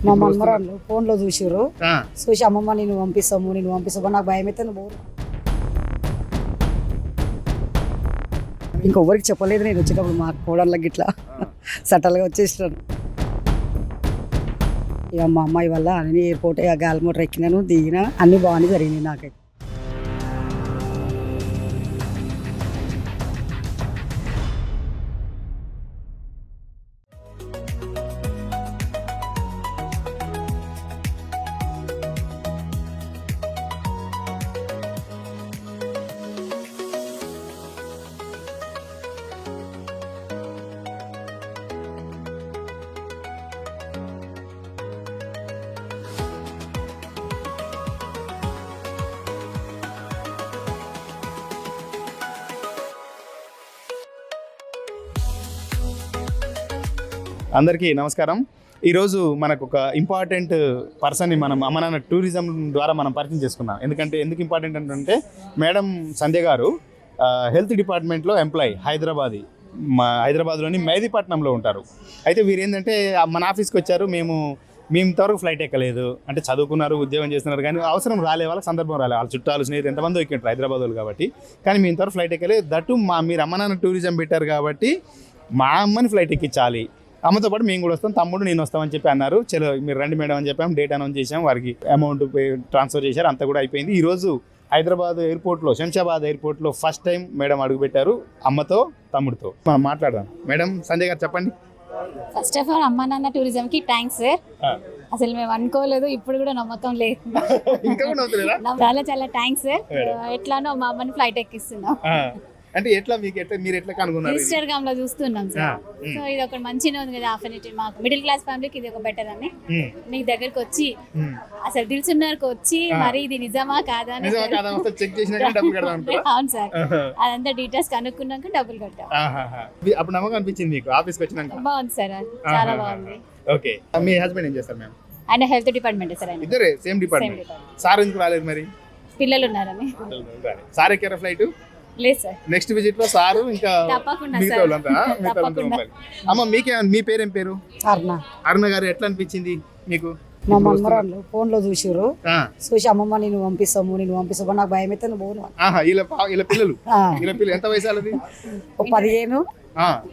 మా మన్మరాళ్ళు ఫోన్లో చూసిర్రు. చూసి అమ్మమ్మ నేను పంపిస్తాము నాకు భయం అయితే నువ్వు ఇంకొవరికి చెప్పలేదు. నేను వచ్చేటప్పుడు మా కోడళ్ళకి ఇట్లా సటల్గా వచ్చేసినాను. ఇక మా అమ్మాయి వల్ల అన్ని ఎయిర్పోర్ట్ గాలి మోటార్ ఎక్కినాను, దిగినా, అన్ని బాగానే జరిగినాయి నాకైతే. అందరికీ నమస్కారం. ఈరోజు మనకు ఒక ఇంపార్టెంట్ పర్సన్ని మనం అమ్మనాన్న టూరిజం ద్వారా మనం పరిచయం చేసుకున్నాం. ఎందుకు ఇంపార్టెంట్ అంటే మేడం సంధ్య గారు హెల్త్ డిపార్ట్మెంట్లో ఎంప్లాయీ, హైదరాబాద్లోని మెహదీపట్నంలో ఉంటారు. అయితే వీరు ఏంటంటే మన ఆఫీస్కి వచ్చారు. మేము ఇంతవరకు ఫ్లైట్ ఎక్కలేదు, అంటే చదువుకున్నారు, ఉద్యోగం చేస్తున్నారు, కానీ అవసరం రాలే, వాళ్ళకి సందర్భం రాలే, వాళ్ళ చుట్టాలు స్నేహితులు ఎంతమంది ఎక్కింటారు హైదరాబాద్ వాళ్ళు కాబట్టి. కానీ మేము ఇంతవరకు ఫ్లైట్ ఎక్కలేదు. దట్టు మీరు అమ్మనాన్న టూరిజం పెట్టారు కాబట్టి మా అమ్మని ఫ్లైట్ ఎక్కించాలి, అమ్మతో పాటు మేము కూడా వస్తాం, తమ్ముడు నేను వస్తామని చెప్పి అన్నారు. చలో మీరు రండి మేడం అని చెప్పాము. డేట్ అనౌన్స్ చేసాం, వారికి అమౌంట్ ట్రాన్స్ఫర్ చేశారు, అంతా కూడా అయిపోయింది. ఈరోజు హైదరాబాద్ ఎయిర్పోర్ట్లో, శంషాబాద్ ఎయిర్పోర్ట్లో ఫస్ట్ టైం మేడం అడుగుపెట్టారు అమ్మతో తమ్ముడితో. మనం మాట్లాడదాం. మేడం సంజయ్ గారు చెప్పండి. ఫస్ట్ ఆఫ్ ఆల్ అమ్మా నాన్న టూరిజం కి థ్యాంక్స్ సార్. అసలు మేము అనుకోలేదు, ఇప్పుడు కూడా నమ్మకం లేదు. చాలా చాలా థ్యాంక్స్ సార్. ఎట్లానో మా అమ్మని ఫ్లైట్ ఎక్కిస్తున్నాం. అంటే మీరు ఎట్లా కనుగొన్నారు? ఇన్స్టాగ్రామ్ లో చూస్తున్నాం సార్. సో ఇది ఒక మంచిగా ఉంది కదా ఆపర్చునిటీ, మాకు మిడిల్ క్లాస్ ఫ్యామిలీకి ఇది ఒక బెటర్ అని మీ దగ్గరకు వచ్చి అసలు తెలుసున్నారుకు వచ్చి మరి ఇది నిజమా కాదా అని అవును సార్, అదంతా డీటెయిల్స్ కనుక్కున్నాక డబ్బులు కట్టాం. అప్పుడు నమ్మకం అనిపించింది మీకు ఆఫీస్కి వచ్చినాక? బాగుంది సార్, చాలా బాగుంది. ఓకే, మీ హస్బెండ్ ఏం చేస్తారు మ్యామ్? ఆయన హెల్త్ డిపార్ట్మెంట్ సార్. ఆయన ఇద్దరే సేమ్ డిపార్ట్మెంట్. సార్ ఎందుకు రాలేదు మరి? పిల్లలు ఉన్నారని. సార్ ఎక్కారా ఫ్లైట్? లేదు సార్, నెక్స్ట్ విజిట్ లో సారు ఇంకా తప్పకుండా మిగతా వాళ్ళంతా. అమ్మ మీ పేరేం పేరు? అరుణ గారు. ఎట్లా అనిపించింది మీకు? మా మన్మరాళ్ళు ఫోన్లో చూసిర్రు. చూసి అమ్మమ్మ నేను పంపిస్తాము నాకు భయం అయితే నువ్వు వీళ్ళ పిల్లలు ఎంత వయసు వాళ్ళది?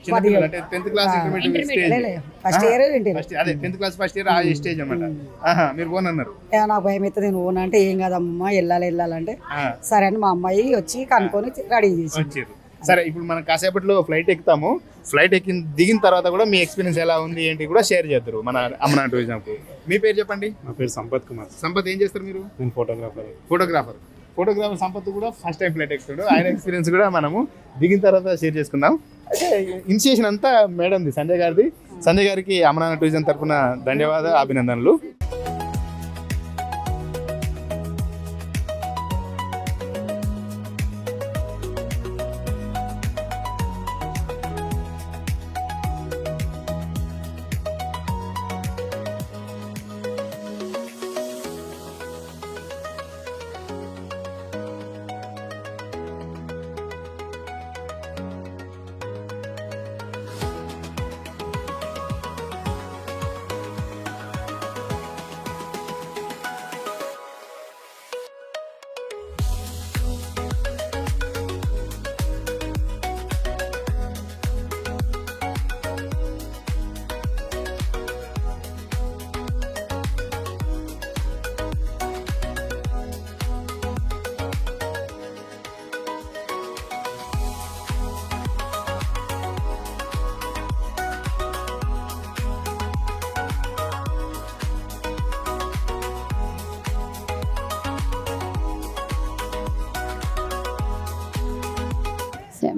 15 అంటే 10th class intermediate stage, first year అదే 10th క్లాస్ ఫస్ట్ ఇయర్ ఆ స్టేజ్ అన్నమాట. మీరు పోన్ అన్నారు. నాకు భయం అయితే నేను ఓన్ అంటే ఏం కాదమ్మా వెళ్ళాలంటే సరే అని మా అమ్మాయి వచ్చి కనుక్కొని రెడీ చేసి వచ్చారు. సరే, ఇప్పుడు మనం కాసేపట్లో ఫ్లైట్ ఎక్కుతాము. ఫ్లైట్ దిగిన తర్వాత కూడా మీ ఎక్స్పీరియన్స్ ఎలా ఉంది ఏంటి కూడా షేర్ చేద్దరు మన అమ్మనాన్న టూరిజంకు. మీ పేరు చెప్పండి. నా పేరు సంపత్ కుమార్. సంపత్ ఏం చేస్తారు మీరు? నేను ఫోటోగ్రాఫర్. సంపత్ కూడా ఫస్ట్ టైం ఫ్లైట్ ఎక్కుతాడు. ఆయన ఎక్స్పీరియన్స్ కూడా మనము దిగిన తర్వాత షేర్ చేసుకుందాం. అయితే ఇనిషియేషన్ అంతా మేడంది, సంజయ్ గారిది. సంజయ్ గారికి అమ్మనాన్న టూరిజం తరఫున ధన్యవాదాలు, అభినందనలు.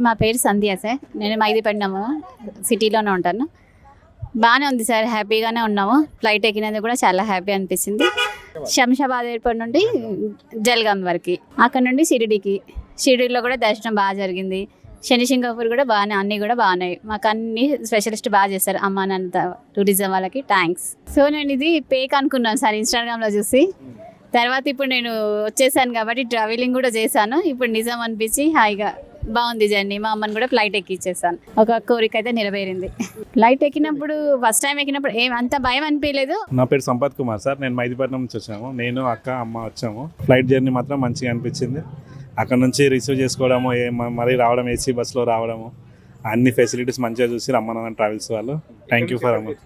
మా పేరు సంధ్య సార్. నేను మెహదీపట్నం సిటీలోనే ఉంటాను. బాగానే ఉంది సార్, హ్యాపీగానే ఉన్నాము. ఫ్లైట్ ఎక్కినందుకు కూడా చాలా హ్యాపీ అనిపించింది. శంషాబాద్ ఎయిర్పోర్ట్ నుండి జల్గాం వరకు, అక్కడ నుండి షిరిడీలో కూడా దర్శనం బాగా జరిగింది. శనిసింగాపూర్ కూడా బాగానే, అన్నీ కూడా బాగున్నాయి. మాకు అన్ని స్పెషలిస్ట్ బాగా చేస్తారు అమ్మానాన్న టూరిజం వాళ్ళకి థ్యాంక్స్. సో నేను ఇది పేక్ అనుకున్నాను సార్ ఇన్స్టాగ్రామ్లో చూసి. తర్వాత ఇప్పుడు నేను వచ్చేసాను కాబట్టి ట్రావెలింగ్ కూడా చేశాను. ఇప్పుడు నిజం అనిపించి హాయిగా బాగుంది జర్నీ. మా అమ్మని కూడా ఫ్లైట్ ఎక్కిచ్చేసాను. ఒక కోరిక అయితే నెరవేరింది. ఫ్లైట్ ఎక్కినప్పుడు ఫస్ట్ టైం ఎక్కినప్పుడు అంత భయం అనిపించలేదు. నా పేరు సంపత్ కుమార్ సార్. నేను మైదీపట్నం నుంచి వచ్చాము. నేను అక్క అమ్మ వచ్చాము. ఫ్లైట్ జర్నీ మాత్రం మంచిగా అనిపించింది. అక్కడ నుంచి రిసీవ్ చేసుకోవడము, మళ్ళీ రావడం, ఏసీ బస్సులో రావడము, అన్ని ఫెసిలిటీస్ మంచిగా చూసి రమ్మన్న ట్రావెల్స్ వాళ్ళు. Thank you for amount.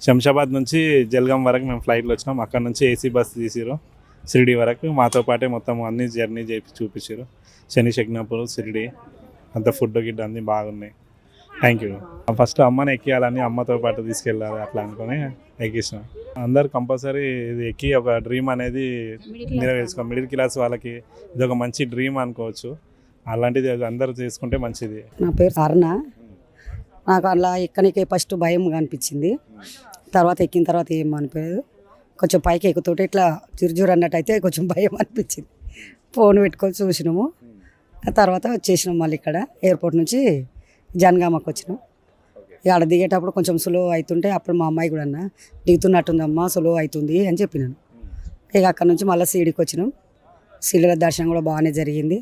Shamshabad నుంచి జల్గాం వరకు మేము ఫ్లైట్లో వచ్చినాం. అక్కడ నుంచి ఏసీ బస్ తీసిరు షిరిడి వరకు. మాతో పాటే మొత్తం అన్ని జర్నీ చేసి చూపించారు. శని శగ్నాపూర్, షిరిడి అంత ఫుడ్ గిడ్డ అన్నీ బాగున్నాయి. Thank you. ఫస్ట్ అమ్మని ఎక్కియాలని, అమ్మతో పాటు తీసుకెళ్ళాలి అట్లా అనుకుని ఎక్కించాం. అందరు కంపల్సరీ ఇది ఎక్కి ఒక డ్రీమ్ అనేది నెరవేర్చుకో. మిడిల్ క్లాస్ వాళ్ళకి ఇది ఒక మంచి డ్రీమ్ అనుకోవచ్చు. అలాంటిది అందరూ చేసుకుంటే మంచిది. నా పేరు అరుణ. నాకు అలా ఎక్కడికి ఫస్ట్ భయం అనిపించింది. తర్వాత ఎక్కిన తర్వాత ఏం అనిపించలేదు. కొంచెం పైకి ఎక్కుతుంటే ఇట్లా జుర్జురు అన్నట్టు అయితే కొంచెం భయం అనిపించింది. ఫోన్ పెట్టుకొని చూసినాము. తర్వాత వచ్చేసినాం మళ్ళీ ఇక్కడ ఎయిర్పోర్ట్ నుంచి జనగామకు వచ్చినాం. ఇక ఆడ దిగేటప్పుడు కొంచెం స్లో అవుతుంటే అప్పుడు మా అమ్మాయి కూడా అన్న దిగుతున్నట్టుందమ్మా, స్లో అవుతుంది అని చెప్పినాను. ఇక అక్కడ నుంచి మళ్ళీ సీడీకి వచ్చినాం. సీడీల దర్శనం కూడా బాగానే జరిగింది.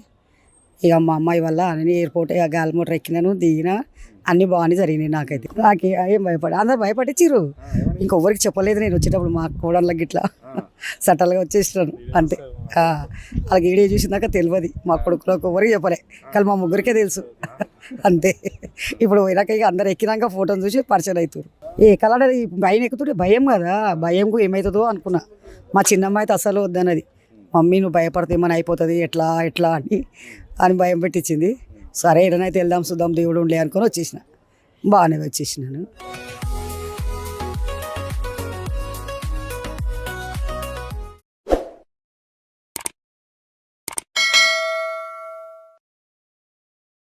ఇక మా అమ్మాయి వల్ల అన్ని ఎయిర్పోర్ట్ ఇక గాలి మోటార్ ఎక్కినాను, దిగినా, అన్నీ బాగానే జరిగినాయి. నాకైతే ఏం భయపడి అందరు భయపడిచ్చిర్రు. ఇంకొవరికి చెప్పలేదు. నేను వచ్చేటప్పుడు మా కోడళ్ళకి ఇట్లా సటల్గా వచ్చేసినాను అంతే. వాళ్ళకి వీడియో చూసినాక తెలియదు. మా కొడుకులకు ఎవరికి చెప్పలే, కానీ మా ముగ్గురికే తెలుసు అంతే. ఇప్పుడు పోయినాక ఇక అందరు ఎక్కినాక ఫోటోని చూసి పరిచయం అవుతారు. ఏ కలర్ భయం ఎక్కుతుంటే భయం కదా, భయంకు ఏమవుతుందో అనుకున్నా. మా చిన్నమ్మాయి అయితే అసలు వద్దన్నది. మమ్మీ నువ్వు భయపడితే ఏమైనా అయిపోతుంది ఎట్లా ఎట్లా అని భయం పెట్టించింది. సరే ఎడనైతే వెళ్దాం చూద్దాం దేవుడు ఉండే అనుకొని వచ్చేసిన. బాగానే వచ్చేసినాను.